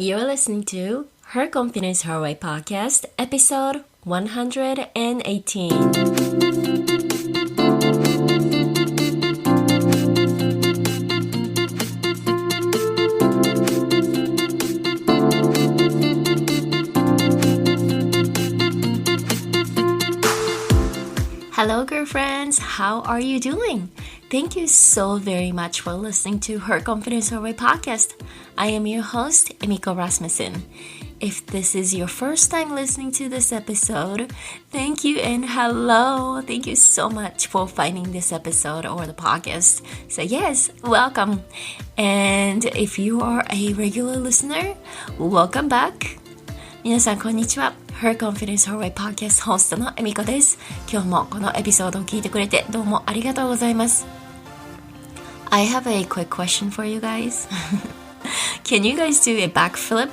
You're listening to Her Confidence Her Way podcast, episode 118. Hello, girlfriends. How are you doing? Thank you so very much for listening to Her Confidence Her Way podcast. I am your host, Emiko Rasmussen. If this is your first time listening to this episode, thank you and hello. Thank you so much for finding this episode or the podcast. So yes, welcome. And if you are a regular listener, welcome back. 皆さんこんにちは。Her Confidence Her Way Podcast ホストのエミコです。今日もこのエピソードを聞いてくれてどうもありがとうございます。I have a quick question for you guys. Can you guys do a backflip?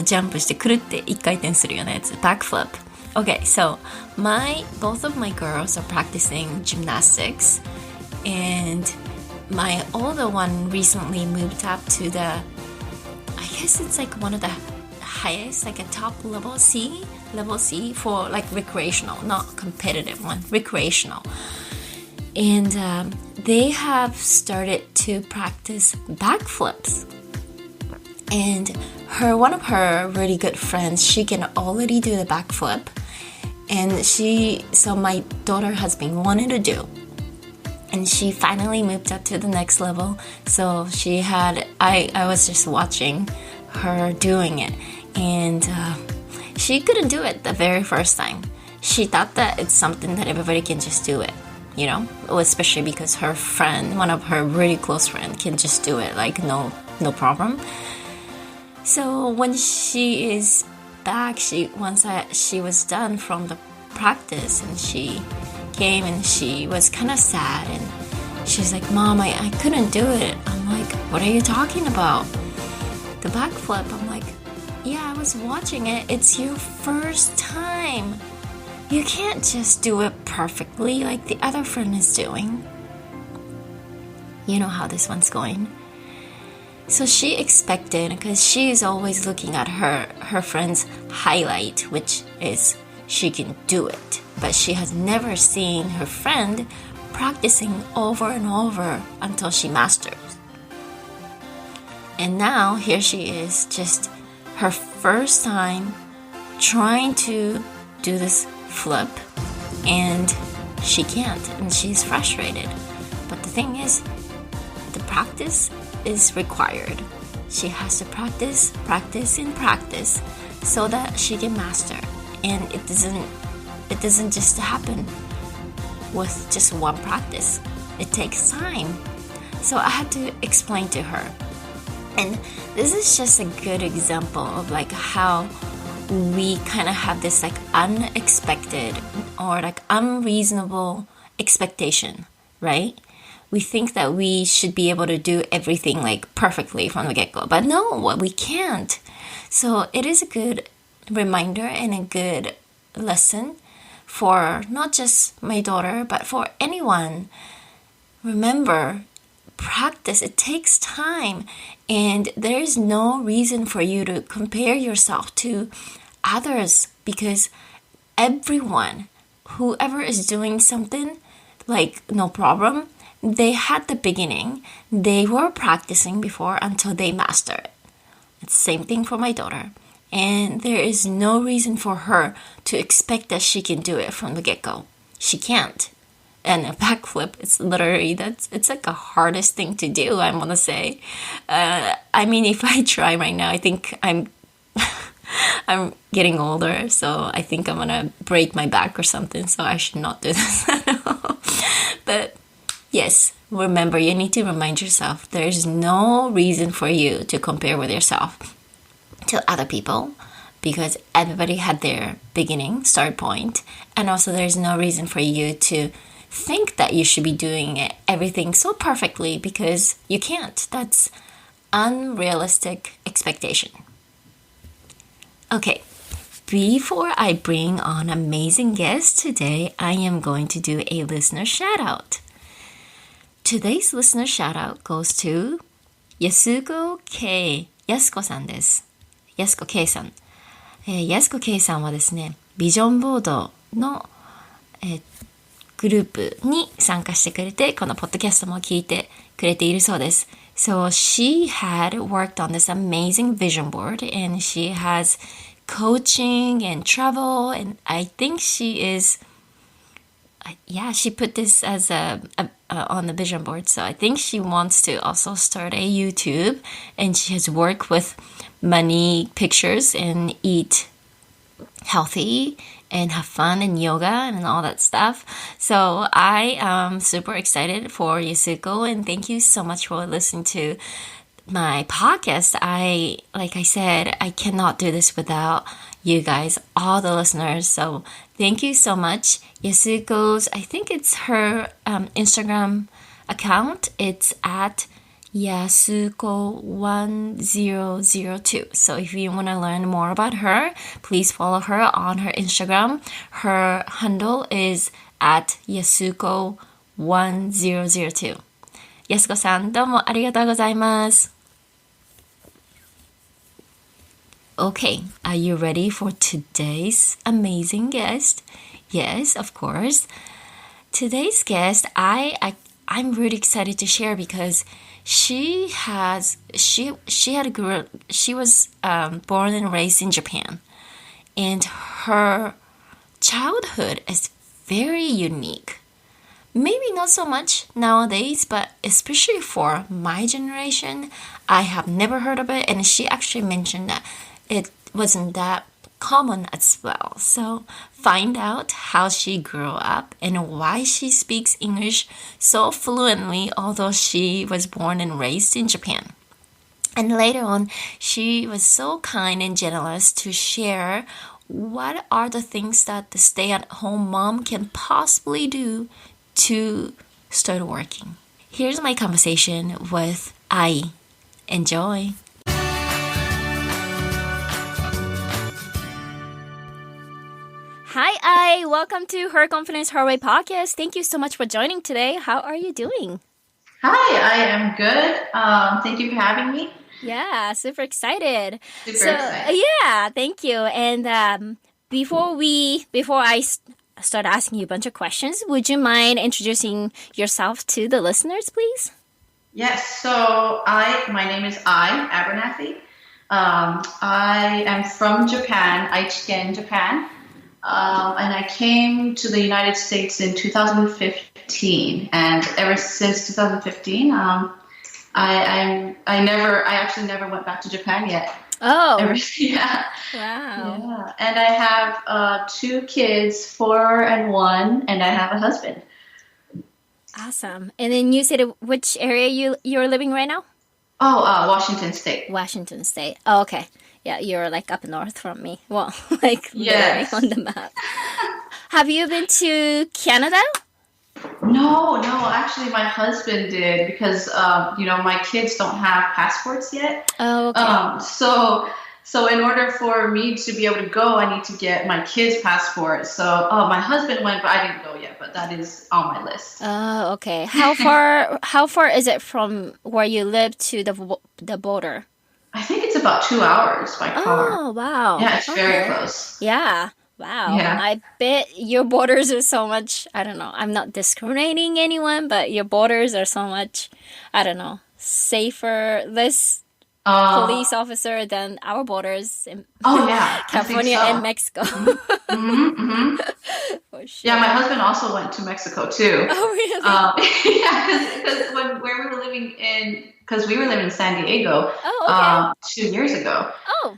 ジャンプしてくるって一回転するようなやつ。Backflip. Okay, so both of my girls are practicing gymnastics, and my older one recently moved up to I guess it's like one of the highest, like a top level C for like recreational, not competitive one, recreational. And they have started to practice backflips. And one of her really good friends, she can already do the backflip. And so my daughter has been wanting to do. And she finally moved up to the next level. So I was just watching her doing it. And she couldn't do it the very first time. She thought that it's something that everybody can just do it, you know? Especially because her friend, one of her really close friends, can just do it, like no problem. So when she is back, once she was done from the practice, and she came and she was kind of sad, and she's like, Mom, I couldn't do it. I'm like, what are you talking about? The backflip. I'm like, yeah, I was watching it. It's your first time. You can't just do it perfectly like the other friend is doing. You know how this one's going. So she expected, because she is always looking at her friend's highlight, which is she can do it. But she has never seen her friend practicing over and over until she masters. And now here she is, just her first time trying to do this flip, and she can't, and she's frustrated. But the thing is, the practice is required. She has to practice so that she can master. And it doesn't just happen with just one practice. It takes time. So I had to explain to her. And this is just a good example of like how we kind of have this like unexpected or like unreasonable expectation, right? We think that we should be able to do everything like perfectly from the get-go, but no, we can't. So it is a good reminder and a good lesson for not just my daughter, but for anyone. Remember, practice, it takes time, and there is no reason for you to compare yourself to others, because everyone, whoever is doing something, like no problem, they had the beginning, they were practicing before until they master it. It's the same thing for my daughter, and there is no reason for her to expect that she can do it from the get-go. She can't. And a backflip, it's literally, it's like the hardest thing to do, I want to say. I mean, if I try right now, I think I'm getting older, so I think I'm going to break my back or something, so I should not do this at all. But yes, remember, you need to remind yourself, there's no reason for you to compare with yourself to other people, because everybody had their beginning, start point, and also there's no reason for you to think that you should be doing everything so perfectly, because you can't. That's unrealistic expectation. Okay, before I bring on amazing guests today, I am going to do a listener shout out. Today's listener shout out goes to Yasuko K やすこさんです。やすこけいさん。やすこけいさんはですね、ビジョンボードの、グループに参加してくれて、このポッドキャストも聞いてくれているそうです。So she had worked on this amazing vision board and she has coaching and travel and I think she is yeah, she put this as on the vision board. So I think she wants to also start a YouTube, and she has worked with money pictures and eat healthy and have fun and yoga and all that stuff. So I am super excited for Yasuko, and thank you so much for listening to my podcast. Like I said, I cannot do this without you guys, all the listeners. So thank you so much. Yasuko's, I think it's her Instagram account. It's at Yasuko1002. So if you want to learn more about her, please follow her on her Instagram. Her handle is at Yasuko1002. やすこさん、どうもありがとうございます。Okay, are you ready for today's amazing guest? Yes, of course. Today's guest, I'm really excited to share because she was born and raised in Japan, and her childhood is very unique. Maybe not so much nowadays, but especially for my generation, I have never heard of it, and she actually mentioned that it wasn't that common as well. So find out how she grew up and why she speaks English so fluently, although she was born and raised in Japan. And later on, she was so kind and generous to share what are the things that the stay-at-home mom can possibly do to start working. Here's my conversation with Ai. Enjoy! Hi, Ai. Welcome to Her Confidence Her Way podcast. Thank you so much for joining today. How are you doing? Hi, I am good. Thank you for having me. Yeah, super excited. Super excited. Yeah, thank you. And before I start asking you a bunch of questions, would you mind introducing yourself to the listeners, please? Yes. So my name is Ai Abernathy. I am from Japan, Aichiken, Japan. And I came to the United States in 2015, and ever since 2015, I actually never went back to Japan yet. Oh, yeah. Wow. Yeah. And I have 2 kids, 4 and 1, and I have a husband. Awesome. And then you said which area you're living right now? Oh, Washington State. Washington State. Oh, okay. Yeah, you're like up north from me. Well, like Yes. literally on the map. Have you been to Canada? No. Actually, my husband did because my kids don't have passports yet. Oh, okay. So in order for me to be able to go, I need to get my kids' passport. So my husband went, but I didn't go yet. But that is on my list. Oh, okay. How far is it from where you live to the border? I think it's about 2 hours by car. Oh, wow. Yeah, it's very close. Yeah. Wow. Yeah. I bet your borders are so much, I don't know, I'm not discriminating anyone, but your borders are so much, I don't know, safer, less police officer than our borders in yeah, California I think so. and Mexico. For sure. Yeah, my husband also went to Mexico too. Oh, really? Yeah, because where we were living in San Diego Oh, okay. 2 years ago. Oh,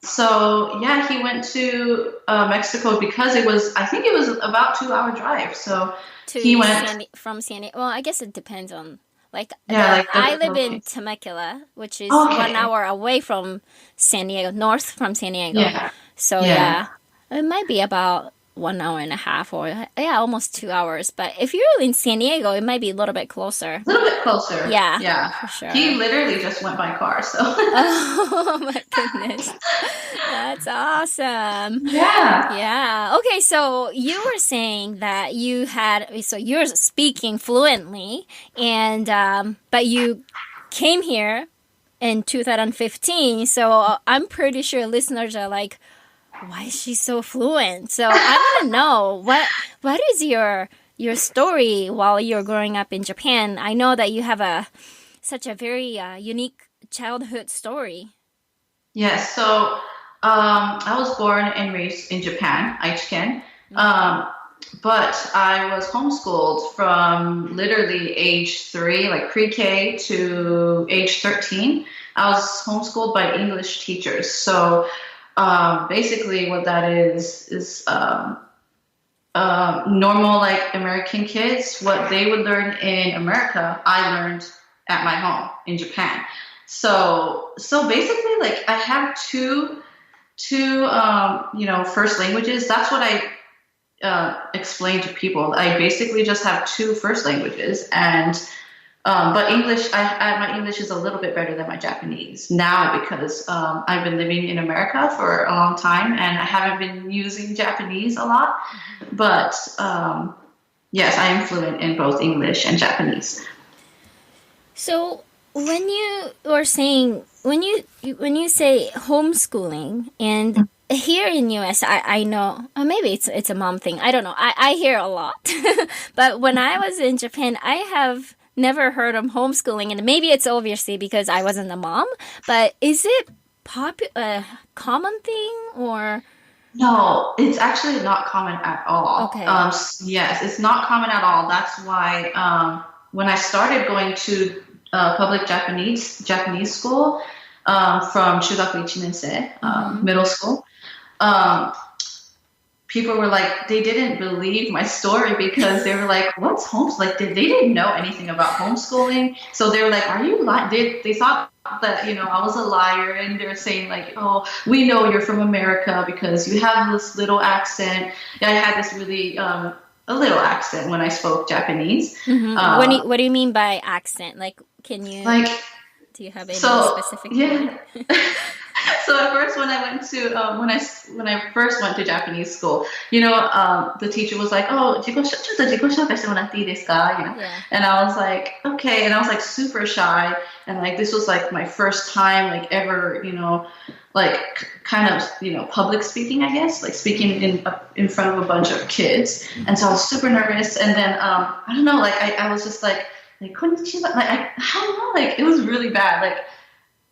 So yeah, he went to Mexico because I think it was about 2-hour drive. So he went from San Diego. Well, I guess it depends on, like, I live in Temecula, which is Okay. 1 hour away from San Diego, north from San Diego. Yeah. So yeah, it might be about 1 hour and a half or almost 2 hours. But if you're in San Diego, it might be a little bit closer. A little bit closer. Yeah, Yeah. for sure. He literally just went by car, so. Oh my goodness. That's awesome. Yeah. Yeah. Okay, so you were saying that you're speaking fluently and but you came here in 2015. So I'm pretty sure listeners are like, why is she so fluent? So I want to know what is your story while you're growing up in Japan. I know that you have such a very unique childhood story. Yes. So I was born and raised in Japan, Aichiken. But I was homeschooled from literally age 3, like pre-K, to age 13. I was homeschooled by English teachers. So basically what that is normal, like American kids, what they would learn in America, I learned at my home in Japan. So basically, like, I have two first languages. That's what I explain to people. I basically just have 2 first languages, and but English, my English is a little bit better than my Japanese now because I've been living in America for a long time and I haven't been using Japanese a lot. But yes, I am fluent in both English and Japanese. So when you are saying, when you say homeschooling, and here in US, I know, or maybe it's a mom thing. I don't know. I hear a lot. But when I was in Japan, I have never heard of homeschooling, and maybe it's obviously because I wasn't a mom, but is it a common thing, or? No, it's actually not common at all. Okay. Yes, it's not common at all. That's why when I started going to public Japanese school from Shugaku 1年生, middle school, people were like, they didn't believe my story because they were like, what's homeschooling? Like, they didn't know anything about homeschooling. So they were like, are you lying? They thought that, I was a liar, and they were saying like, oh, we know you're from America because you have this little accent. I had this really, a little accent when I spoke Japanese. What do you mean by accent? Like, can you, do you have any specific word? So at first, when I went to when I first went to Japanese school, the teacher was like, "Oh, ちょっと自己紹介してもらっていいですか?" And I was like, "Okay," and I was like super shy, and like this was like my first time like ever, like kind of public speaking, I guess, like speaking in front of a bunch of kids, and so I was super nervous, and then I don't know, like I was just like konnichiwa, like I don't know, like it was really bad, like.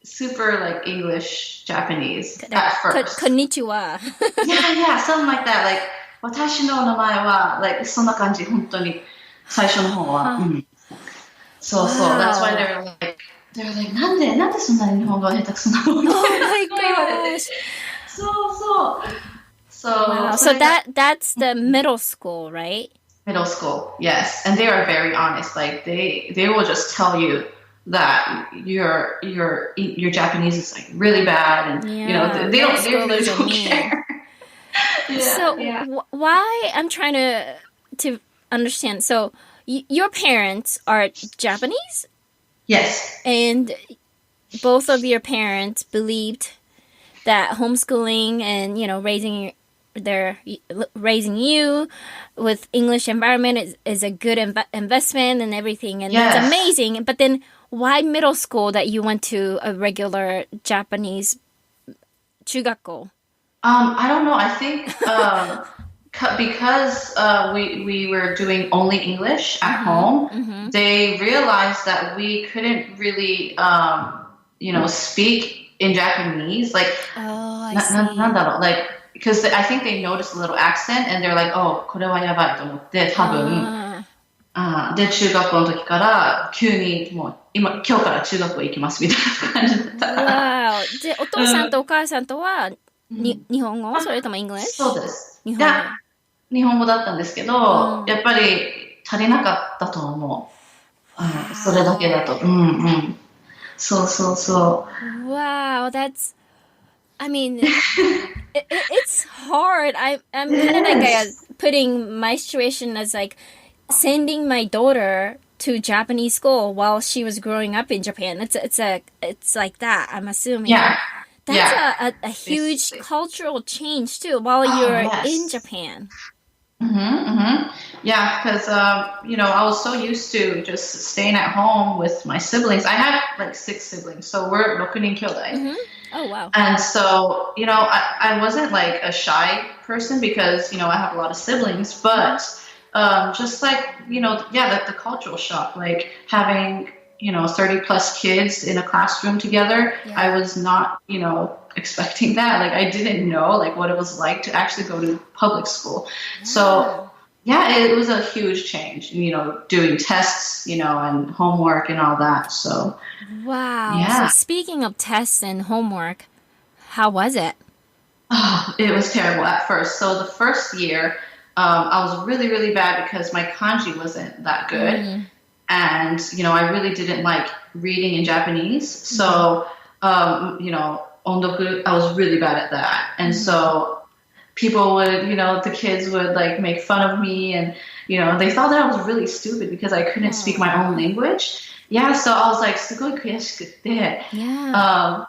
Super like English Japanese at first. Konnichiwa. yeah, something like that. Like 私の名前は like そんな感じ本当に最初の方は。そう。That's why they're like なんでそんなに日本語が下手くそなの? Oh my gosh. So that's the middle school, right? Middle school, yes, and they are very honest. Like they will just tell you that your Japanese is like really bad, and they really don't care. Why I'm trying to understand. So your parents are Japanese? Yes. And both of your parents believed that homeschooling and raising you with English environment is a good investment and everything, and that's amazing. But then why middle school that you went to a regular Japanese chugakko? I don't know. I think because we were doing only English at home, they realized that we couldn't really speak in Japanese. Like, like because I think they noticed a little accent, and they're like, oh, これはやばいと思って多分。で中学校の時から急にもう今日から中学校行きますみたいな感じだった。わー。でお父さんとお母さんとは日本語それとも English？ そうです。日本語だったんですけど、やっぱり足りなかったと思う。それだけだと。そう。Wow, that's. I mean, it's hard. I'm kind of like putting my situation as like sending my daughter to Japanese school while she was growing up in Japan. It's like that. I'm assuming. Yeah. That's a huge cultural change too while you're in Japan. Yeah, because I was so used to just staying at home with my siblings. I had like six siblings, so we're 6人兄弟. Mm-hmm. Oh, wow. And so, I wasn't like a shy person because, I have a lot of siblings, but just like, yeah, the cultural shock, like having, 30 plus kids in a classroom together. Yeah. I was not, expecting that. Like I didn't know like what it was like to actually go to public school. Yeah. So yeah, it was a huge change, doing tests, and homework and all that. So Wow. yeah. So speaking of tests and homework, how was it? Oh, it was terrible at first. So the first year, I was really, really bad because my kanji wasn't that good. Mm. And, I really didn't like reading in Japanese. So, ondoku, I was really bad at that. And so people would, the kids would like make fun of me and, they thought that I was really stupid because I couldn't speak my own language. Yeah, so I was like, すごい悔しくて. Yeah.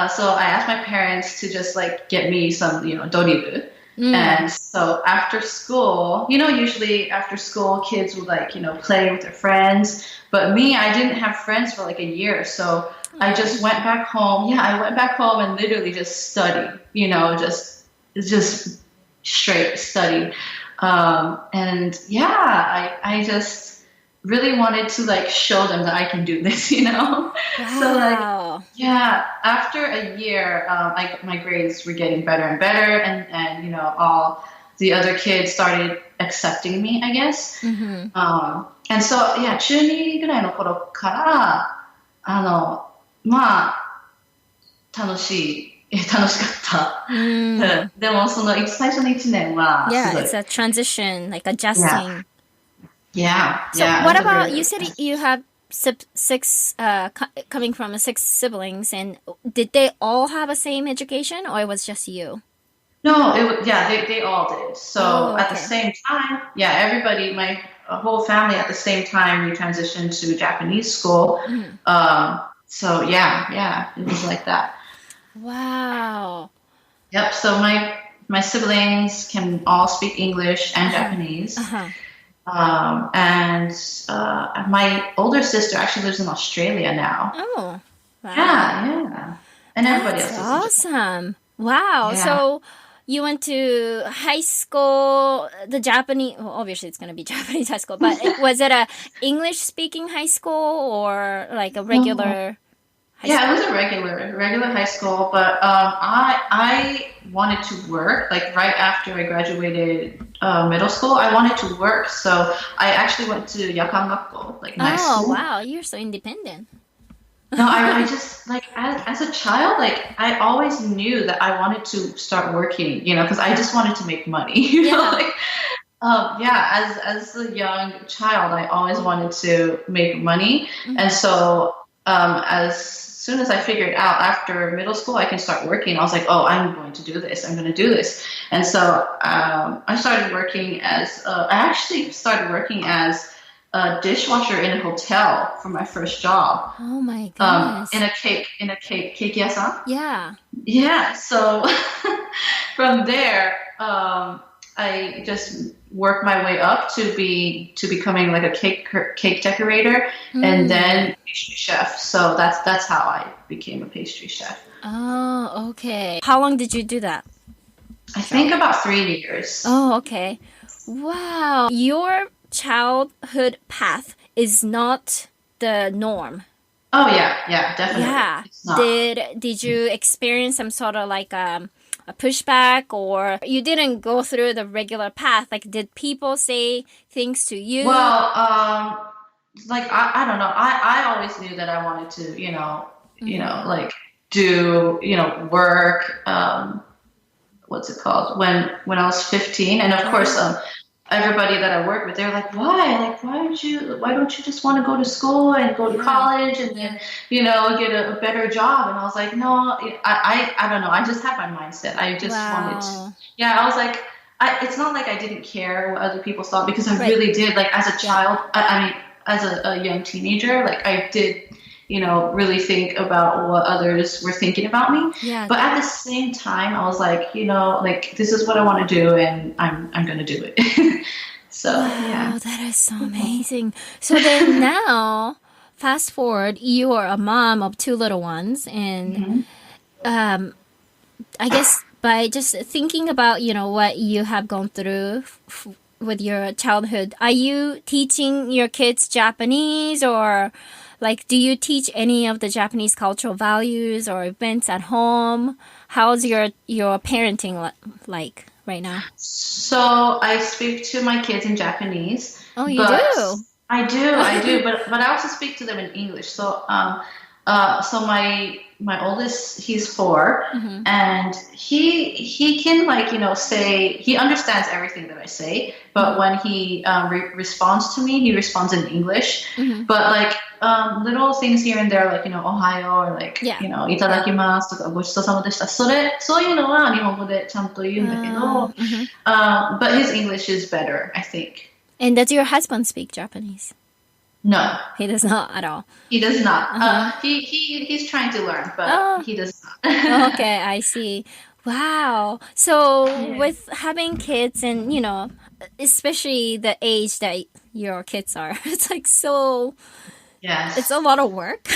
So I asked my parents to just like get me some, doribu. And so after school, usually after school, kids would like, play with their friends. But me, I didn't have friends for like a year. So I just went back home. Yeah, I went back home and literally just studied, just straight study. And yeah, I just really wanted to like show them that I can do this, Wow. So like, yeah, after a year, my grades were getting better and better, and all the other kids started accepting me, I guess. Mm-hmm. And so yeah, 中2ぐらいの頃からまあ楽しかった。でも最初の1年は Yeah, it's a transition, like adjusting. Yeah. So what about, you said you have six, coming from 6 siblings, and did they all have the same education, or it was just you? No, they all did. So at the same time, yeah, everybody, my whole family at the same time, we transitioned to Japanese school. So yeah, it was like that. Wow. Yep. So my siblings can all speak English and Japanese. And my older sister actually lives in Australia now. Oh, wow. Yeah. And everybody else. That's awesome. Wow. Yeah. So you went to high school, the Japanese, well, obviously it's going to be Japanese high school, but was it a English speaking high school or like a regular high school? Yeah, it was a regular high school, but I wanted to work like right after I graduated middle school. I wanted to work, so I actually went to yakan gakko, like night school. Oh, wow, you're so independent. No, I just like as a child, like I always knew that I wanted to start working, because I just wanted to make money. As a young child, I always wanted to make money, and so as soon as I figured out after middle school I can start working, I was like, oh, I'm going to do this. I'm going to do this. And so I started working as a dishwasher in a hotel for my first job. Oh my goodness. In a cake yasan. Yeah. So from there, I just worked my way up to becoming like a cake decorator, and then pastry chef. So that's how I became a pastry chef. Oh, okay. How long did you do that? I think about 3 years. Oh, okay. Wow. Your childhood path is not the norm. Oh yeah, definitely. Yeah. It's not. Did you experience some sort of like a pushback, or you didn't go through the regular path? Like, did people say things to you? Well, like I don't know. I always knew that I wanted to, like do, work. What's it called? When I was 15, and of course, everybody that I work with, they're like, why? Like, why don't you just want to go to school and go to college and then, get a better job? And I was like, no, I don't know. I just had my mindset. I just wanted to. Yeah, I was like, it's not like I didn't care what other people thought, because I really did. Like as a child, I mean, as a young teenager, like I did really think about what others were thinking about me. Yeah. But at the same time, I was like, like this is what I want to do, and I'm gonna do it. So yeah. Wow, that is so amazing. So then now, fast forward, you are a mom of two little ones, and I guess by just thinking about, what you have gone through with your childhood, are you teaching your kids Japanese, or like, do you teach any of the Japanese cultural values or events at home? How's your parenting like right now? So I speak to my kids in Japanese. Oh, you do? I do, but I also speak to them in English. So so my oldest, he's 4, and he can say, he understands everything that I say, but when he responds to me, he responds in English. But like little things here and there, like Ohayo, or like itadakimasu とかごちそうさまでした。そういうのは日本語でちゃんと言うんだけど、but his English is better, I think. And does your husband speak Japanese? No, he does not at all. He does not. He's trying to learn, but he does not. Okay, I see. Wow. So with having kids and, especially the age that your kids are, it's like so... Yes. It's a lot of work.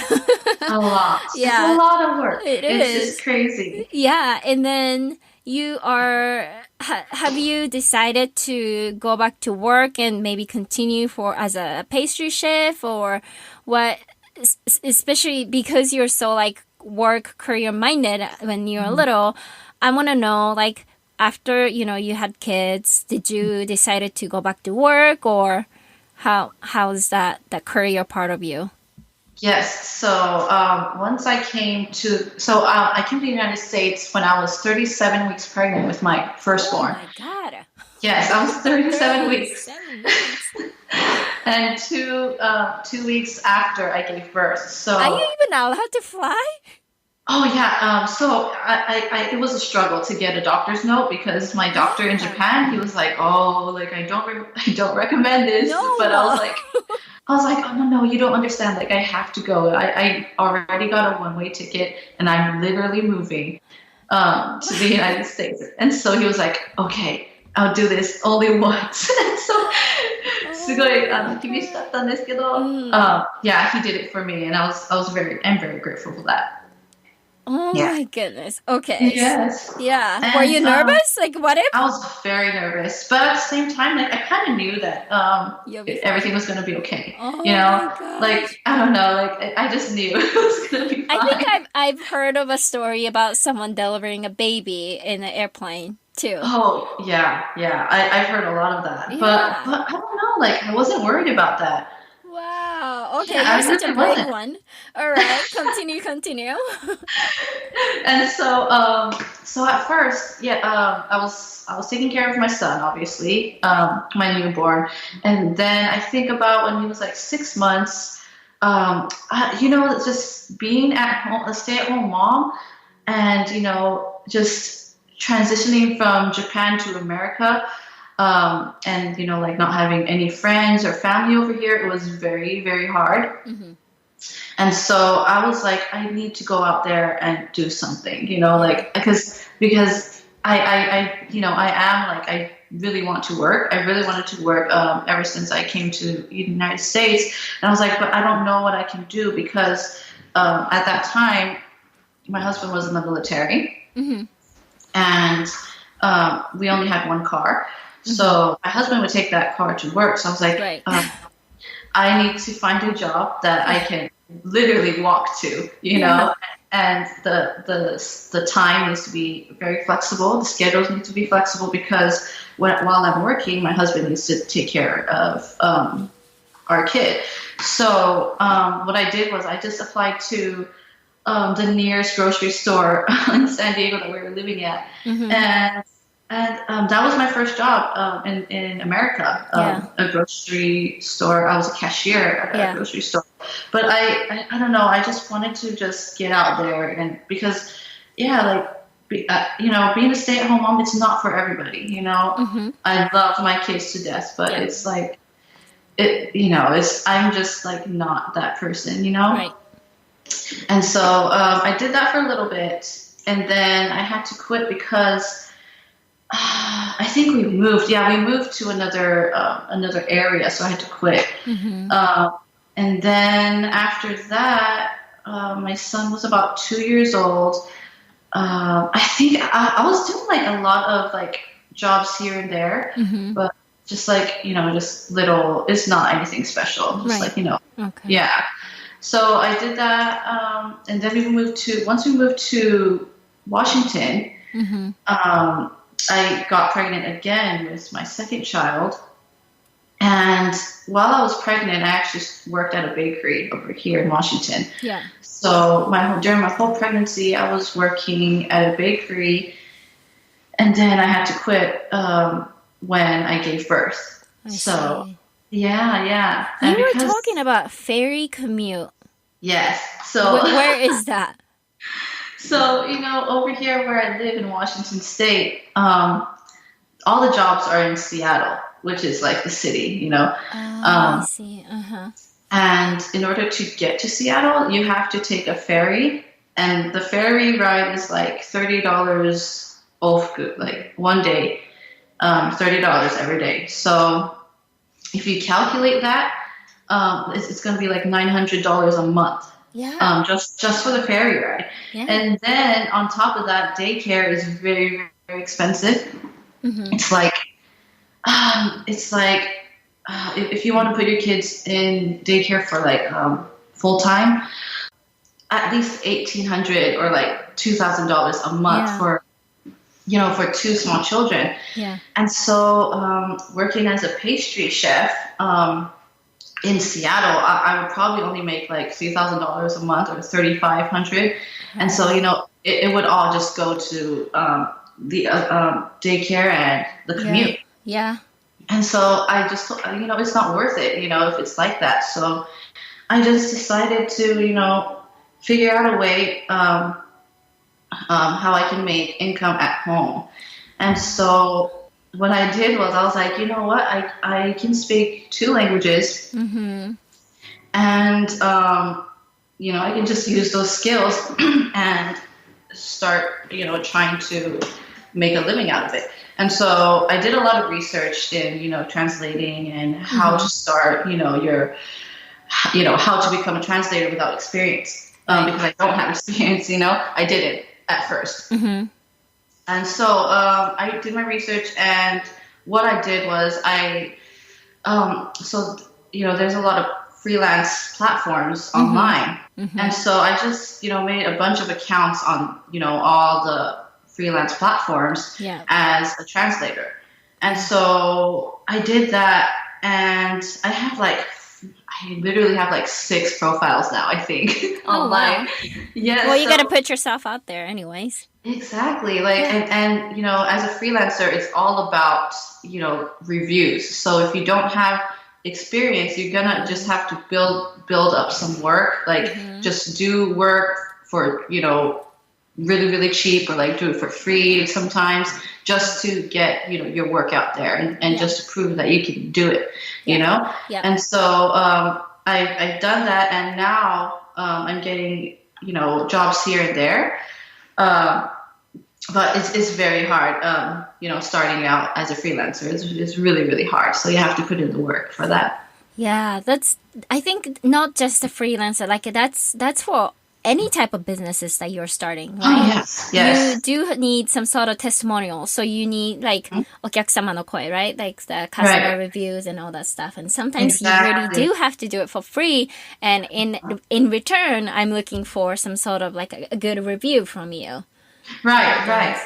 A lot. Yeah. It's a lot of work. It's just crazy. Yeah. And then have you decided to go back to work and maybe continue as a pastry chef, or what, especially because you're so like work career minded when you're little? I want to know, like, after, you had kids, did you decided to go back to work, or how's that career part of you? Yes. So once I came to the United States when I was 37 weeks pregnant with my firstborn. Oh my God. Yes, I was 37 weeks. And 2 weeks after I gave birth. So are you even allowed to fly? Oh yeah. So I it was a struggle to get a doctor's note, because my doctor in Japan, he was like, oh, like I don't recommend this. No. But I was like, oh no, you don't understand. Like I have to go. I already got a one-way ticket, and I'm literally moving to the United States. And so he was like, okay, I'll do this only once. So すごい厳しかったんですけど, yeah, he did it for me, and I'm very grateful for that. Oh my goodness. Okay. Yes. Yeah. And, were you nervous? Like, what if? I was very nervous, but at the same time, like I kind of knew that everything was going to be okay. Oh my gosh. Like I don't know, like I just knew it was going to be fine. I think I've heard of a story about someone delivering a baby in an airplane too. Oh yeah. I've heard a lot of that, Yeah. but I don't know. Like I wasn't worried about that. Wow. Okay, Yeah, you're such a really brave wasn't. one. All right, continue. And so at first, I was taking care of my son, obviously, my newborn, and then I think about when he was like 6 months, just being at home, a stay-at-home mom, and just transitioning from Japan to America. And like not having any friends or family over here, it was very, very hard. And so I was like, I need to go out there and do something, like because I really want to work. I really wanted to work ever since I came to the United States. And I was like, but I don't know what I can do, because at that time my husband was in the military, and we only had one car. So my husband would take that car to work. So I was like, Right. I need to find a job that I can literally walk to, and the time needs to be very flexible. The schedules need to be flexible, because while I'm working, my husband needs to take care of our kid. So what I did was I just applied to the nearest grocery store in San Diego that we were living at, and that was my first job in America, a grocery store. I was a cashier at a grocery store. But I don't know. I just wanted to just get out there, and because, being a stay-at-home mom, it's not for everybody. I love my kids to death, but it's like, I'm just like not that person. Right. And so I did that for a little bit, and then I had to quit because I think we moved. Yeah, we moved to another area, so I had to quit. And then after that, my son was about 2 years old. I think I was doing like a lot of like jobs here and there, but just like, just little. It's not anything special. Just like, Okay. yeah. So I did that, and then once we moved to Washington, I got pregnant again with my second child. And while I was pregnant, I actually worked at a bakery over here in Washington. Yeah. So during my whole pregnancy, I was working at a bakery, and then I had to quit when I gave birth. I see. Yeah. You were talking about ferry commute. Yes. So where is that? So, over here where I live in Washington State, all the jobs are in Seattle, which is like the city, I see. And in order to get to Seattle, you have to take a ferry, and the ferry ride is like $30 off, like one day, $30 every day. So if you calculate that, it's going to be like $900 a month. Yeah. Just for the ferry ride. Yeah. And then on top of that, daycare is very, very expensive. It's like if you want to put your kids in daycare for like full time, at least $1,800 or like $2,000 a month for two small children. Yeah. And so working as a pastry chef in Seattle, I would probably only make like $3,000 a month or $3,500, and so it would all just go to the daycare and the commute. Yeah. And so I just it's not worth it if it's like that. So I just decided to figure out a way how I can make income at home. And so what I did was I was like, you know what, I can speak 2 languages, and I can just use those skills and start trying to make a living out of it. And so I did a lot of research in translating and how to start how to become a translator without experience, because I don't have experience. I didn't at first. And so I did my research, and what I did was there's a lot of freelance platforms online. And so I just, made a bunch of accounts on, all the freelance platforms as a translator. And so I did that, and I literally have like 6 profiles now, I think, online. Wow. Yes. Well, you got to put yourself out there anyways. Exactly. And as a freelancer, it's all about, reviews. So if you don't have experience, you're going to just have to build up some work, just do work for, really, really cheap, or like do it for free sometimes, just to get, your work out there and just to prove that you can do it, Yeah. And so I've done that, and now I'm getting, jobs here and there. But it's very hard, starting out as a freelancer. It's really, really hard. So you have to put in the work for that. Yeah, I think not just a freelancer, like that's for any type of businesses that you're starting, right? Oh, yes. You do need some sort of testimonial. So you need like お客様の声, right? Like the customer reviews and all that stuff. And sometimes you really do have to do it for free. And in return, I'm looking for some sort of like a good review from you. Right.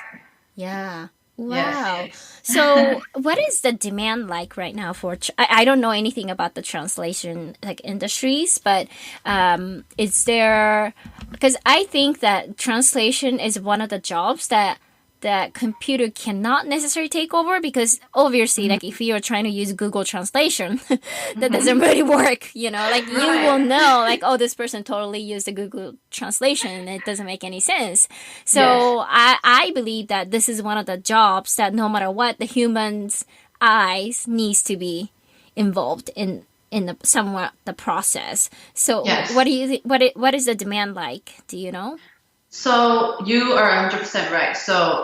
Yeah. Wow. Yes. So what is the demand like right now for, I don't know anything about the translation like industries, but is there, because I think that translation is one of the jobs that computer cannot necessarily take over, because obviously like if you're trying to use Google Translation, that doesn't really work, like you will know like, oh, this person totally used the Google Translation and it doesn't make any sense. So I believe that this is one of the jobs that no matter what, the human's eyes needs to be involved in in the somewhat the process. So Yes. what do you what is the demand like? Do you know? So you are 100% right. So,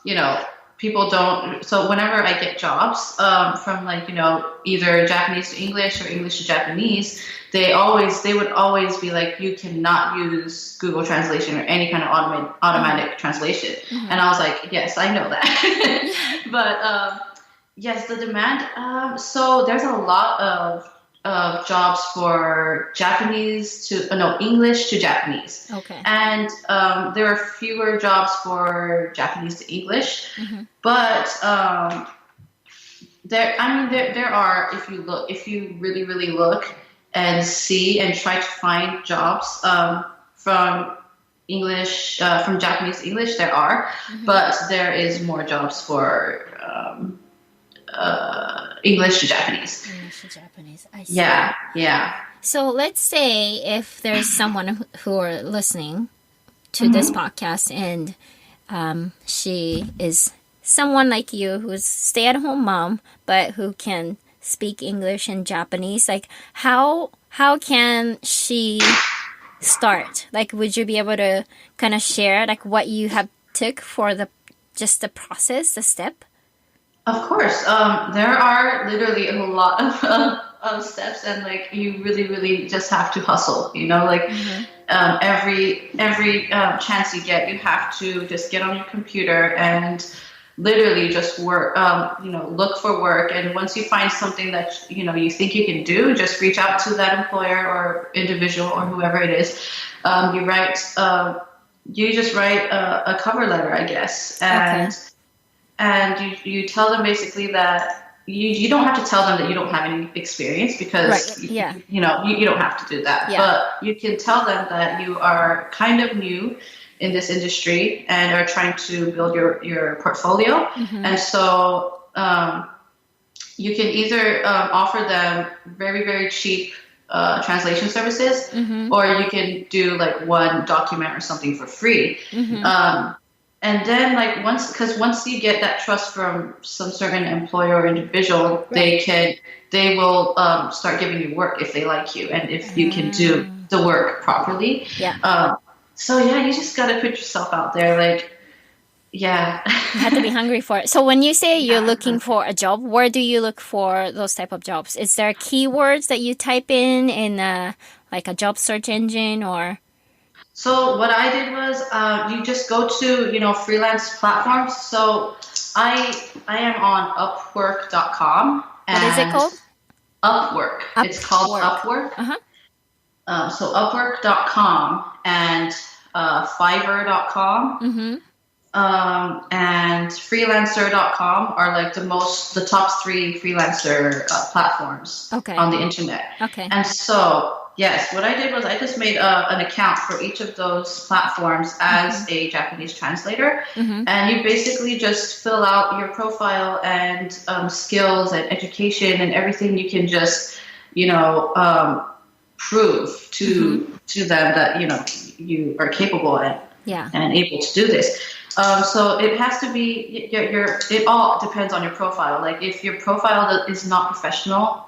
you know, people don't. So whenever I get jobs from like, you know, either Japanese to English or English to Japanese, they would always be like, you cannot use Google Translation or any kind of automatic translation. And I was like, yes, I know that. But yes, the demand. So there's a lot of jobs for Japanese to no English to Japanese. Okay. And there are fewer jobs for Japanese to English, but there are, if you really look and see and try to find jobs from English from Japanese to English, there are, but there is more jobs for English to Japanese. English to Japanese. I see. Yeah. So let's say if there's someone who are listening to this podcast and she is someone like you who's stay-at-home mom but who can speak English and Japanese, like how can she start? Like, would you be able to kind of share like what you have took for the process, the step? Of course. There are literally a lot of steps, and like you really just have to hustle. You know, like every chance you get, you have to just get on your computer and literally just work. You know, look for work, and once you find something that you know you think you can do, just reach out to that employer or individual or whoever it is. You write. You just write a cover letter, I guess, and. Okay. And you tell them basically that you don't have to tell them that you don't have any experience because you don't have to do that. Yeah. But you can tell them that you are kind of new in this industry and are trying to build your portfolio. And so you can either offer them very cheap translation services, or you can do like one document or something for free. And then, like once you get that trust from some certain employer or individual, they will start giving you work if they like you and if you can do the work properly. So you just gotta put yourself out there, like you have to be hungry for it. So when you say you're looking for a job, where do you look for those type of jobs? Is there keywords that you type in like a job search engine or? So what I did was you just go to, freelance platforms. So I am on Upwork.com. What is it called? Upwork. It's called Upwork. So Upwork.com and Fiverr.com and Freelancer.com are like the top 3 freelancer platforms on the internet. Okay. And so yes, what I did was I just made an account for each of those platforms as a Japanese translator. And you basically just fill out your profile and skills and education and everything you can just, prove to them that, you are capable and able to do this. So it has to be, it all depends on your profile. Like if your profile is not professional,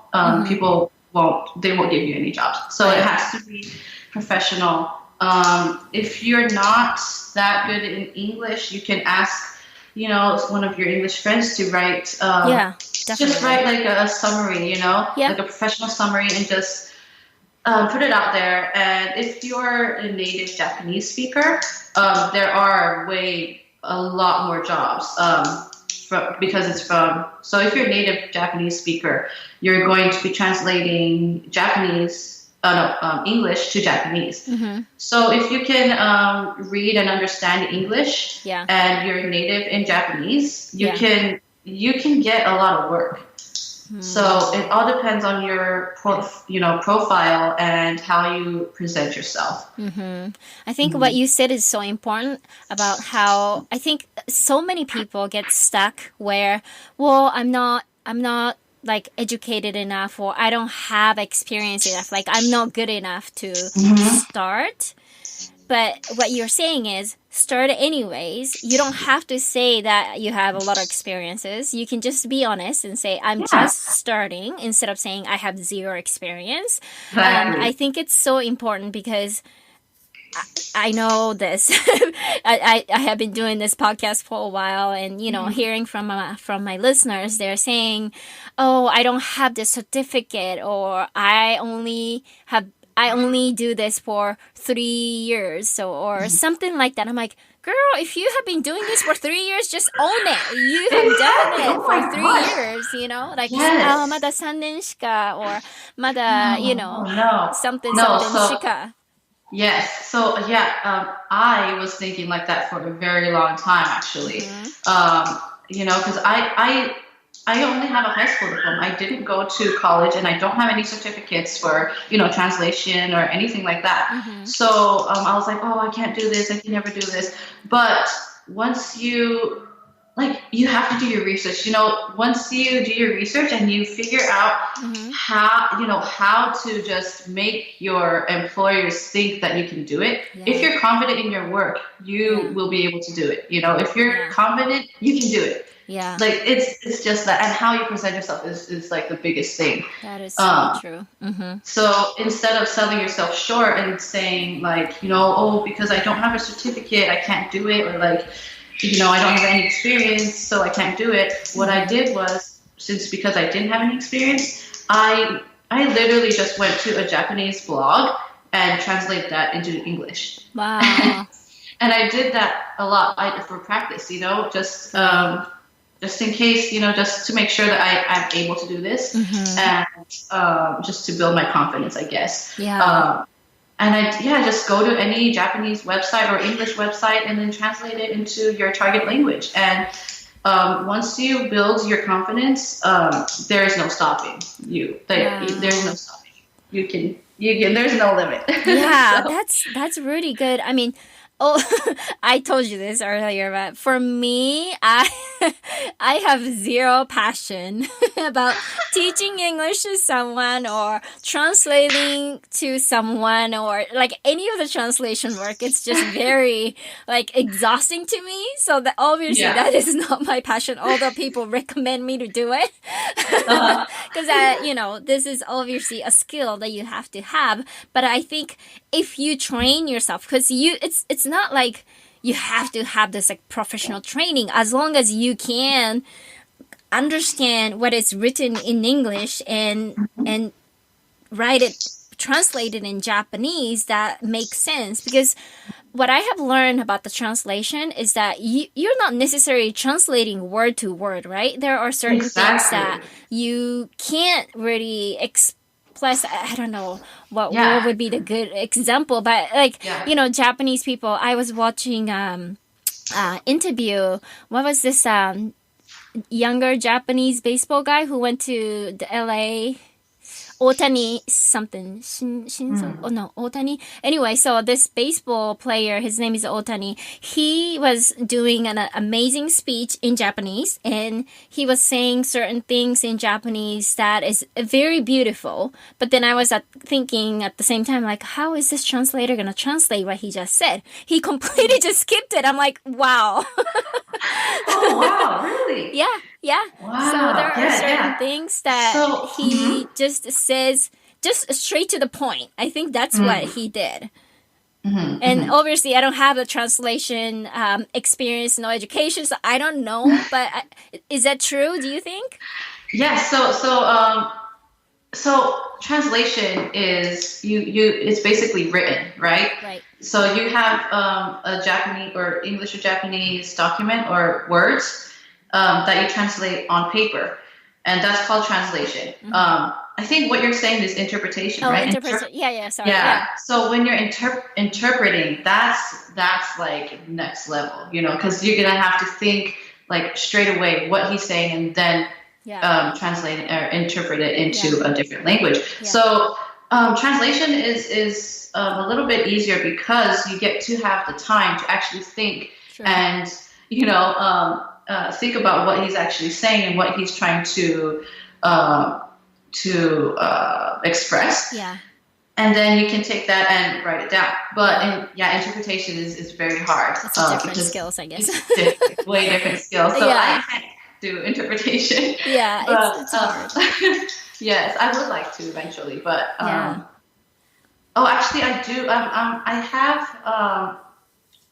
people won't give you any jobs. So it has to be professional. If you're not that good in English, you can ask, one of your English friends to write, just write like a summary, like a professional summary and just put it out there. And if you're a native Japanese speaker, there are a lot more jobs. Because it's so if you're a native Japanese speaker, you're going to be translating English to Japanese. So if you can read and understand English and you're native in Japanese, you can get a lot of work. So it all depends on your profile and how you present yourself. I think what you said is so important about how I think so many people get stuck where, well, I'm not like educated enough, or I don't have experience enough, like I'm not good enough to start. But what you're saying is start anyways. You don't have to say that you have a lot of experiences. You can just be honest and say, I'm just starting, instead of saying I have zero experience. Exactly. I think it's so important because I know this. I have been doing this podcast for a while, and hearing from my listeners, they're saying, "Oh, I don't have the certificate," or I only do this for 3 years, or something like that. I'm like, girl, if you have been doing this for 3 years, just own it. You have done it for 3 years, like, mada 3年しか, or mada, somethingしか. Yes. So I was thinking like that for a very long time, actually. Because I only have a high school diploma. I didn't go to college, and I don't have any certificates for, translation or anything like that. So I was like, oh, I can't do this. I can never do this. But once you have to do your research. Once you do your research and you figure out how to just make your employers think that you can do it. If you're confident in your work, you will be able to do it. If you're confident, you can do it. Yeah. Like it's just that, and how you present yourself is like the biggest thing. That is so true. So instead of selling yourself short and saying like, oh, because I don't have a certificate, I can't do it, or like, I don't have any experience, so I can't do it. What I did was, because I didn't have any experience, I literally just went to a Japanese blog and translated that into English. Wow. And I did that a lot for practice, just in case, just to make sure that I'm able to do this, and just to build my confidence, I guess. Yeah. And just go to any Japanese website or English website and then translate it into your target language. And once you build your confidence, there is no stopping you. There's no stopping. You can. There's no limit. Yeah, that's really good. I mean, I told you this earlier, but for me, I have zero passion about teaching English to someone or translating to someone or like any of the translation work. It's just very like exhausting to me. So that obviously that is not my passion, although people recommend me to do it. Because this is obviously a skill that you have to have. But I think if you train yourself, because it's not like you have to have this like professional training, as long as you can understand what is written in English and translate it in Japanese, that makes sense. Because what I have learned about the translation is that you're not necessarily translating word to word, right? There are certain things that you can't really Plus, I don't know what would be the good example, but Japanese people. I was watching interview. What was this younger Japanese baseball guy who went to the LA? Otani something. Shinzo? Oh no, Otani. Anyway, so this baseball player, his name is Otani. He was doing an amazing speech in Japanese, and he was saying certain things in Japanese that is very beautiful. But then I was thinking at the same time, like, how is this translator going to translate what he just said? He completely just skipped it. I'm like, wow. Oh, wow, really? Yeah. Wow. So there are certain things that he just says, just straight to the point. I think that's what he did. And obviously, I don't have a translation experience, no education, so I don't know. But is that true? Do you think? Yeah. So translation is it's basically written, right? Right. So you have a Japanese or English or Japanese document or words that you translate on paper, and that's called translation. I think what you're saying is interpretation, right? Interpretation. Sorry. Yeah. So when you're interpreting, that's like next level, because you're gonna have to think like straight away what he's saying, and then translate it or interpret it into a different language. Yeah. So translation is a little bit easier because you get to have the time to actually think and think about what he's actually saying and what he's trying to express. Yeah. and then you can take that and write it down. But interpretation is very hard. It's different skills, I guess. Way different skills. So Yeah. I can't do interpretation. Yeah, But, it's hard. yes, I would like to eventually, but Yeah. oh, actually, I do. I have.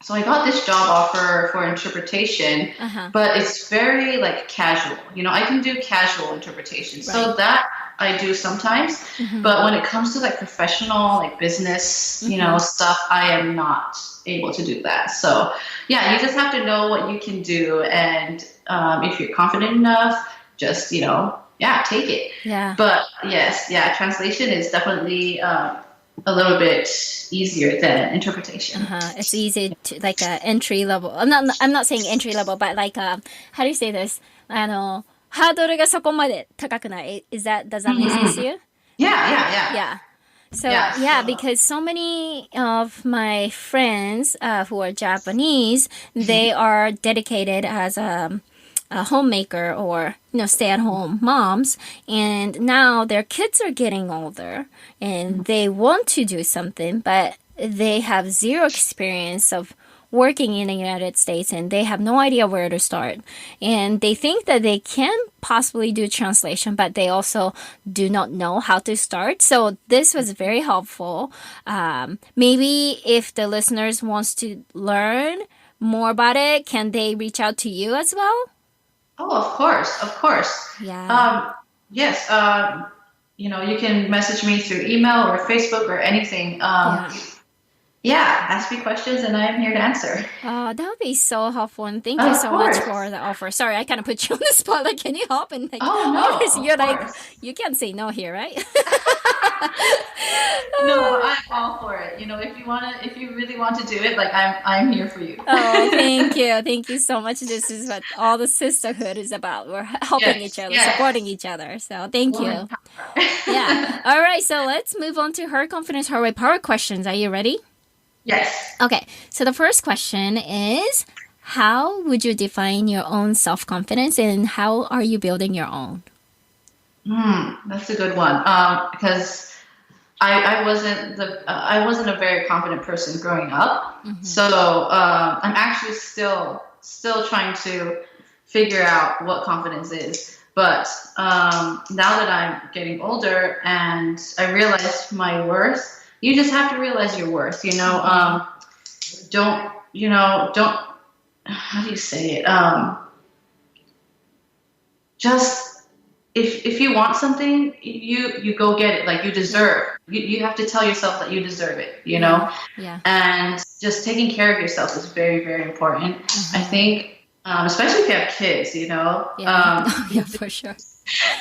So I got this job offer for interpretation, but it's very like casual. I can do casual interpretation, so Right. that I do sometimes. But when it comes to like professional, like business, stuff, I am not able to do that. So yeah, you just have to know what you can do, and if you're confident enough, just take it. Yeah. But yes, translation is definitely a little bit easier than interpretation. It's easy to like entry level. I'm not saying entry level, but like how do you say this? ハードルがそこまで高くない。Does that make sense to you? Yeah. So Yeah, so- because so many of my friends who are Japanese, they are dedicated as a homemaker or stay-at-home moms, and now their kids are getting older and they want to do something, but they have zero experience of working in the United States and they have no idea where to start, and they think that they can possibly do translation, but they also do not know how to start. So this was very helpful. Maybe if the listeners wants to learn more about it, can they reach out to you as well? Oh, of course. Yeah. Yes. You can message me through email or Facebook or anything. Ask me questions and I am here to answer. Oh, that would be so helpful, and thank you so much for the offer. Sorry, I kind of put you on the spot. Like, can you help? And like, no, you're like, you can't say no here, right? No, I'm all for it. If you really want to do it, like I'm here for you. Oh, thank you so much. This is what all the sisterhood is about. We're helping each other, supporting each other. So thank you. Yeah. All right. So let's move on to her confidence, her way power questions. Are you ready? Yes. Okay. So the first question is, how would you define your own self-confidence, and how are you building your own? That's a good one. Because I wasn't a very confident person growing up. So I'm actually still trying to figure out what confidence is. But now that I'm getting older and I realize my worth, you just have to realize your worth. Don't how do you say it? Just if you want something, you go get it. Like, you deserve. You have to tell yourself that you deserve it. Yeah. And just taking care of yourself is very, very important. I think, especially if you have kids. Yeah, for sure.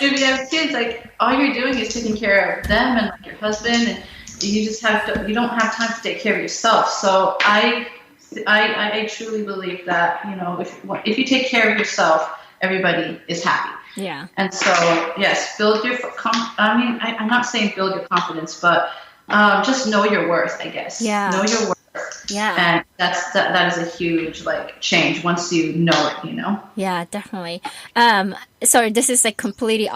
If you have kids, like, all you're doing is taking care of them and like your husband, and you don't have time to take care of yourself. So I truly believe that if you take care of yourself, everybody is happy. Yeah. And so yes, build your. I'm not saying build your confidence, but just know your worth, I guess. Yeah. Know your worth. Yeah. And that is a huge change once you know it. Yeah, definitely. Sorry, this is like completely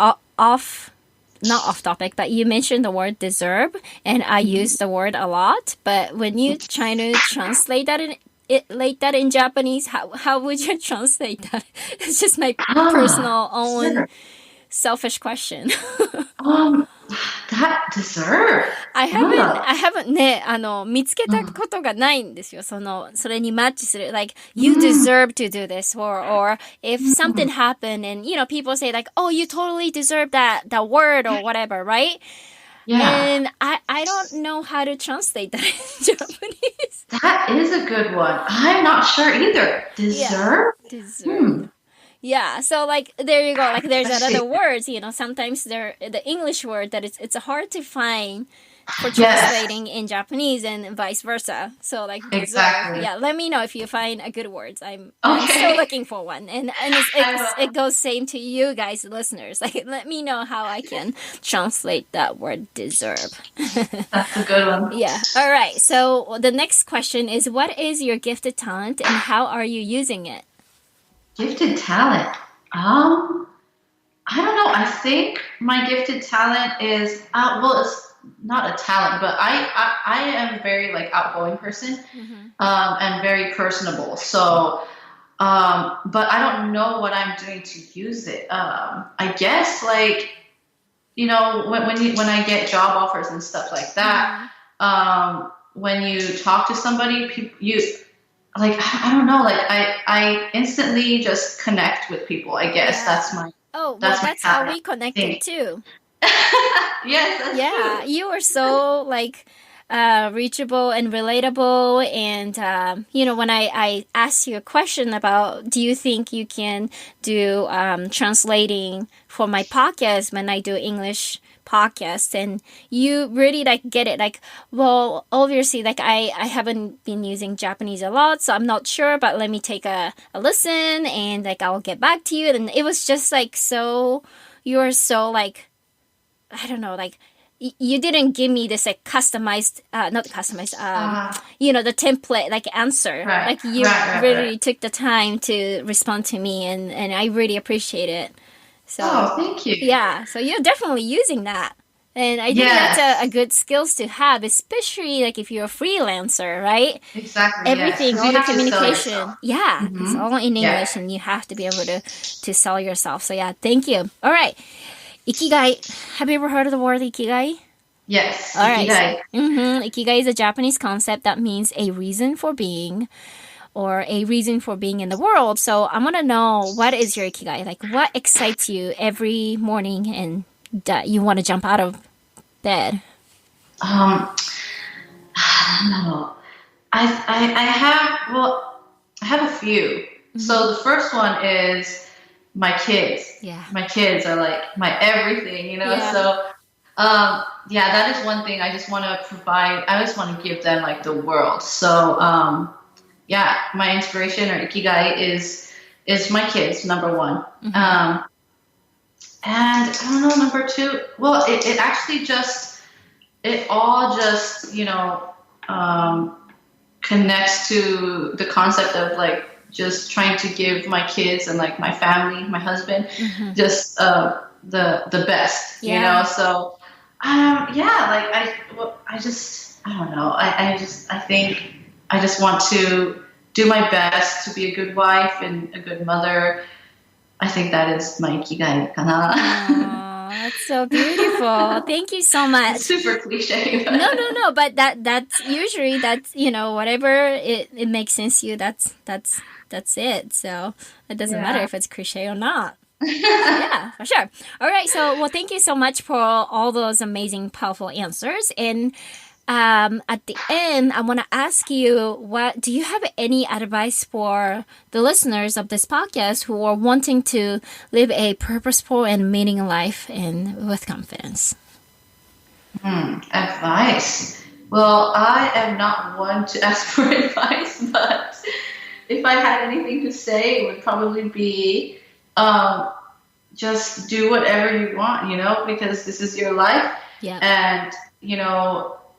not off topic, but you mentioned the word deserve, and I use the word a lot. But when you try to translate that in Japanese, how would you translate that? It's just my personal own selfish question. That deserve. I haven't ね、見つけたことがないんですよ。それにマッチする。Like, you deserve to do this, or if something happened and, people say like, oh, you totally deserve that word or whatever, right? Yeah. And I don't know how to translate that in Japanese. That is a good one. I'm not sure either. Deserve? Yeah. Deserve. Yeah, so like there you go. Like there's another words, sometimes the English word that it's hard to find for translating in Japanese and vice versa. So like exactly. Yeah, let me know if you find a good words. I'm still looking for one, and it goes same to you guys, listeners. Like, let me know how I can translate that word deserve. That's a good one. Yeah. All right. So the next question is, what is your gifted talent and how are you using it? Gifted talent. I don't know. I think my gifted talent is not a talent, but I am a very like outgoing person, and very personable. So, but I don't know what I'm doing to use it. I guess like, when I get job offers and stuff like that, when you talk to somebody, you like, I don't know, like I instantly just connect with people. I guess that's my. Oh, well, that's how we connected too. Yes, that's true. You were so like reachable and relatable, and when I asked you a question about, do you think you can do translating for my podcast when I do English podcasts, and you really like get it, like, well, obviously, like I haven't been using Japanese a lot, so I'm not sure, but let me take a listen, and like I'll get back to you. And it was just like, so you're so like, I don't know, like you didn't give me this like customized, not customized, the template like answer. Right. Like you really took the time to respond to me, and I really appreciate it. So, thank you. Yeah, so you're definitely using that. And I think that's a good skills to have, especially like if you're a freelancer, right? Exactly. Everything, yes. all the communication. Yeah. It's all in English, and you have to be able to sell yourself. So yeah, thank you. All right. Ikigai. Have you ever heard of the word ikigai? Yes. All right. Ikigai. Ikigai is a Japanese concept that means a reason for being, or a reason for being in the world. So I want to know, what is your ikigai? Like, what excites you every morning and that you want to jump out of bed? No. I have a few. So the first one is my kids. Yeah. My kids are like my everything, Yeah. So that is one thing I just want to provide. I just want to give them like the world. So my inspiration or ikigai is my kids, number one. And I don't know, number two. Well, it actually connects to the concept of like just trying to give my kids and like my family, my husband, just the best, So I don't know. I think I just want to do my best to be a good wife and a good mother. I think that is my ikigai kana. Oh, that's so beautiful. Thank you so much. Super cliche. But. No, but that's usually whatever it makes sense to you, that's it. So it doesn't matter if it's cliche or not. Yeah, for sure. All right. So, well, thank you so much for all those amazing, powerful answers. And at the end, I want to ask you, do you have any advice for the listeners of this podcast who are wanting to live a purposeful and meaning life and with confidence? Advice. Well, I am not one to ask for advice, but if I had anything to say, it would probably be just do whatever you want, because this is your life. Yeah. And,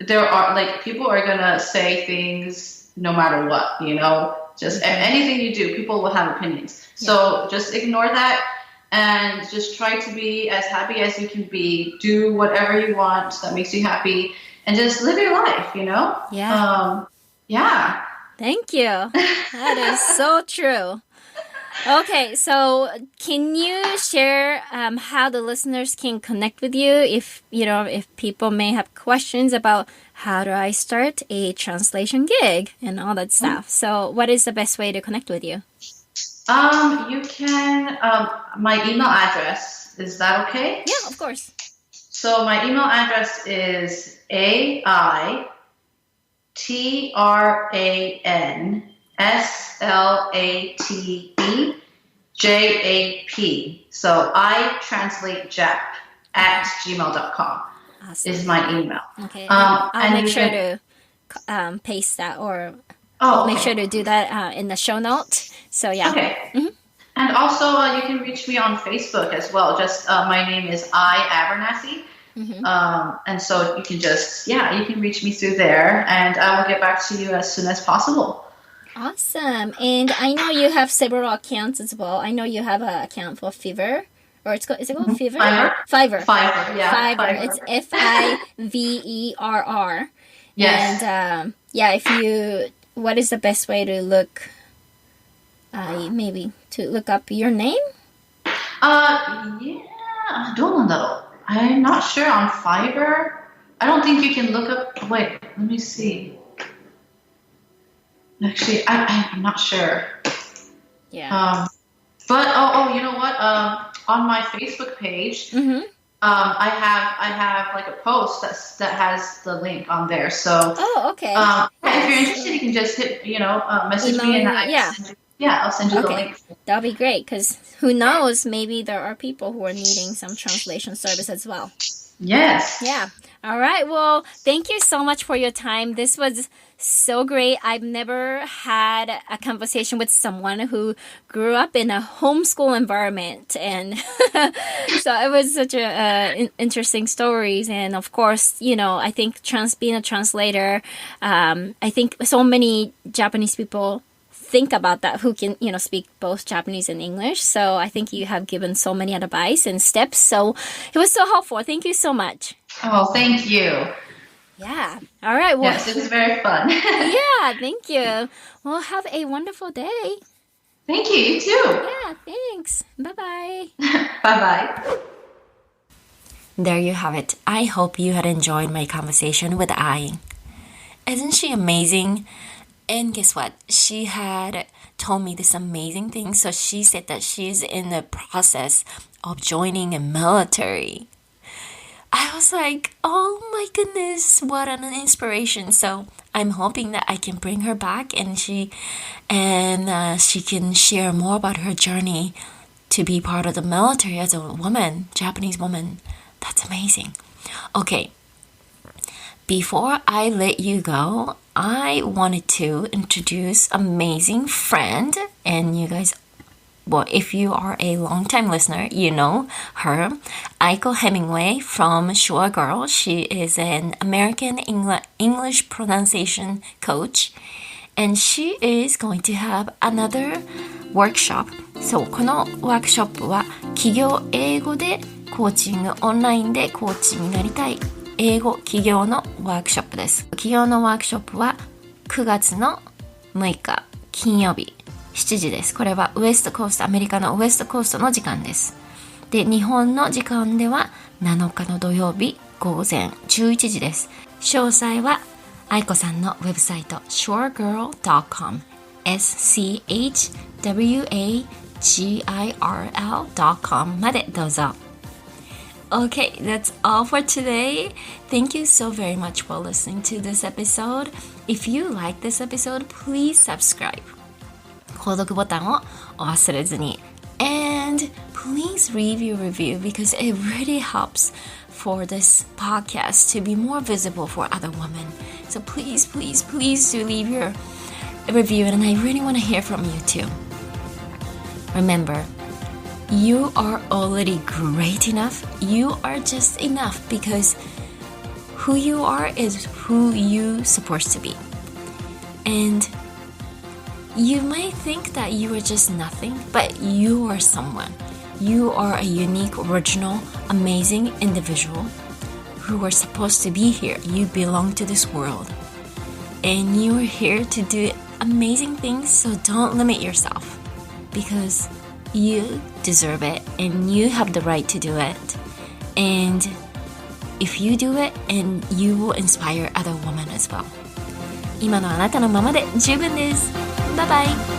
there are like people are going to say things no matter what, just anything you do, people will have opinions. Yeah. So just ignore that and just try to be as happy as you can be. Do whatever you want that makes you happy and just live your life, Yeah. Yeah. Thank you. That is so true. Okay, so can you share how the listeners can connect with you if people may have questions about how do I start a translation gig and all that stuff? So what is the best way to connect with you? You can, my email address, is that okay? Yeah, of course. So my email address is AITRANSLATEJAP. So I translate Jap at gmail.com. Awesome. Is my email. Okay. I'll make sure to paste that, or I'll make sure to do that in the show note. So yeah. Okay. And also you can reach me on Facebook as well. Just my name is Abernathy. And so you can you can reach me through there, and I will get back to you as soon as possible. Awesome. And I know you have several accounts as well. I know you have an account for Fiverr Or is it called Fiverr? Fiverr. Fiverr. Yeah. Fiverr. It's Fiverr. Yes. And if you, what is the best way to look? Maybe to look up your name. Yeah. どうなんだろう? I'm not sure on Fiverr. I don't think you can look up. Wait, let me see. Actually, I'm not sure. Yeah. But you know what? On my Facebook page, I have like a post that has the link on there. So. Oh, okay. If you're interested, you can just hit message Email me and I'll send you the link. That'll be great because who knows? Maybe there are people who are needing some translation service as well. Yes. Yeah. All right. Well, thank you so much for your time. This was so great. I've never had a conversation with someone who grew up in a homeschool environment. And so it was such interesting stories. And of course, I think being a translator, I think so many Japanese people think about that who can speak both Japanese and English. So I think you have given so many advice and steps, so it was so helpful. Thank you so much. Oh, thank you. Yeah. All right. Well, yes, it was very fun. Yeah, thank you. Well, have a wonderful day. Thank you. You too. Yeah, thanks. Bye-bye. Bye-bye. There you have it. I hope you had enjoyed my conversation with Ai. Isn't she amazing? And guess what? She had told me this amazing thing. So she said that she's in the process of joining a military. I was like, oh my goodness, what an inspiration. So I'm hoping that I can bring her back and she can share more about her journey to be part of the military as a woman, Japanese woman. That's amazing. Okay. Before I let you go, I wanted to introduce amazing friend, and you guys, well, if you are a long-time listener, you know her, Aiko Hemingway from Shore Girl. She is an American English pronunciation coach, and she is going to have another workshop. そう、このワークショップは企業英語でコーチング、オンラインでコーチになりたい英語起業のワークショップです。起業のワークショップは9月の6日金曜日7時です。これはウエストコースト、アメリカのウエストコーストの時間です。で、日本の時間では7日の土曜日午前11時です。詳細は愛子さんのウェブサイト shoregirl.com schwagirl.com までどうぞ。Okay, that's all for today. Thank you so very much for listening to this episode. If you like this episode, please subscribe. 購読ボタンをお忘れずに。And please leave your review because it really helps for this podcast to be more visible for other women. So please, please, please do leave your review and I really want to hear from you too. Remember, you are already great enough. You are just enough because who you are is who you're supposed to be. And you might think that you are just nothing, but you are someone. You are a unique, original, amazing individual who are supposed to be here. You belong to this world. And you are here to do amazing things, so don't limit yourself because you deserve it and you have the right to do it. And if you do it, and you will inspire other women as well. 今のあなたのままで十分です。バイバイ。